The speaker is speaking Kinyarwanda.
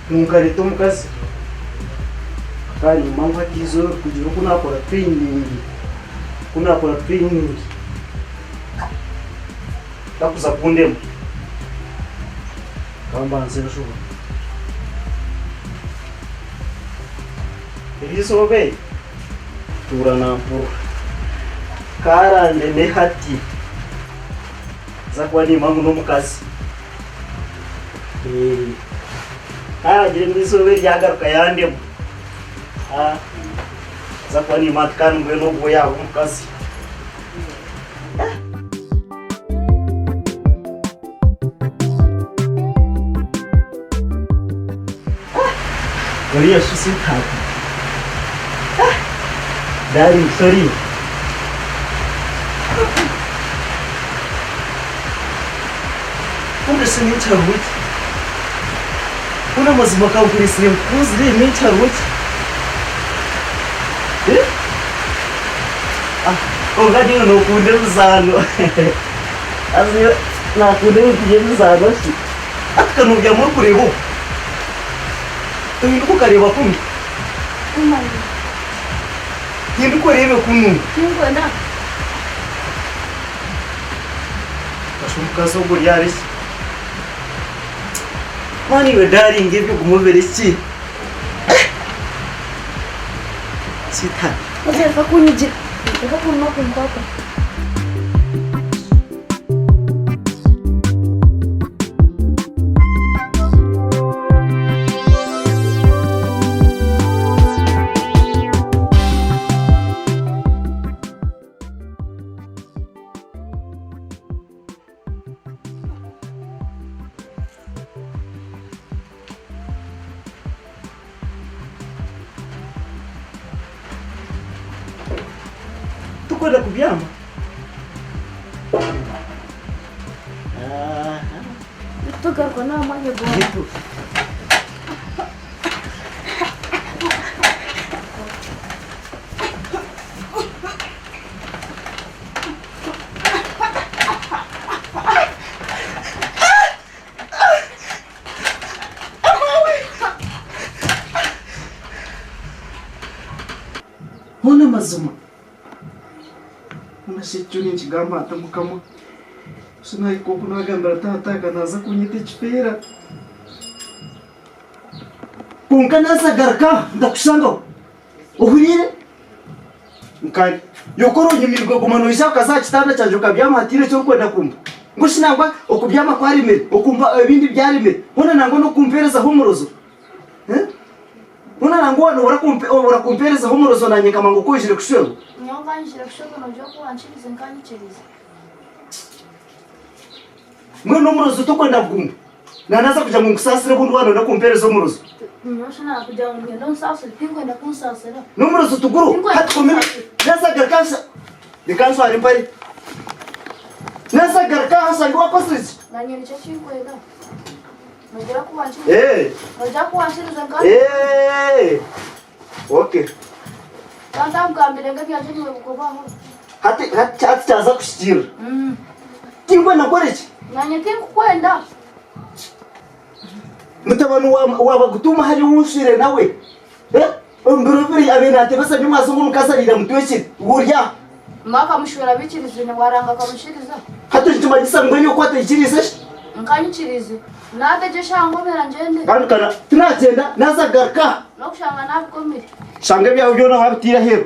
nunca leta umukazi kandi impamvu atizo kugira uko nakora training ndakuza kundema kambanze nashuba irisobe turanampura karande nehati zakwa ni mangu n'umukazi karagire mwisobe ryagaruka yandemo zakwa ni matkani ngwe no boya umukazi Goriya susi tatu dari sorry kuna sini charwit kuna mazimaka kuri sini kuzri ni charwit ngadi no kunde mzalo azi na kunde kuje mzalo shi akano bya muri kurebo Tuhinduka ukareba kumwe hinduka urebe kunu ashumuka sogo ryarishye mani we darling ibyo kumubera iki sita uzefa kunije eka kunno kumpaka kwenda kubyama tugaruka nta mwanya guhora Hona mazuma unashechuni chigamba atambukamo sina iko kuna gambara tata naza kunyite chipera kunkanaza garka ndakushanga uhurire mkani yokoro nyimirwe gumano ishaka za kitanda cyaje kabyama atire cyo kwenda kumva ngo shinangwa okubyama kwarimere okumva ibindi byarimere hona nango no kumpereza humurozo Una nango urakumpereza humurozo nanye kama ngo kujire kushwego nyanga njira kushwego no byo kubanchirize nkanyicirize mwe no murozo to kwenda bwumva nanaza kuja mu kusasira bundu wana no kumpereza humurozo Nashana kuja mu ngendo nsasira pingo enda kunsasira no murozo tuguru hati komeme nasa garkansa nikanso ari mpari nasa garkansa ngwa pasris nanye nicho chikwega Nojira kubanchirize Nojira kubanchirize nkanyicirize Okay. Tanda mkambire ngapi aje niwe kukobaho. Hati chaza kushitira. Tingwe na korechi. Nanye tingu kwenda. Mutabanu waba gutuma hari unshire nawe. Mbirubiri abena tebasa nyumaso nk'umukasarira mutweshi. Burya. Maka mushwera bikirize ne waranga kamushiriza. Hatu njuma gisangwe yo kwata ikirize. Nkanyicirize. Nade je shango mera njende. Kana tunagenda naza garka. Nokushanga nabikomire. Shange bya ujona wabitira hero.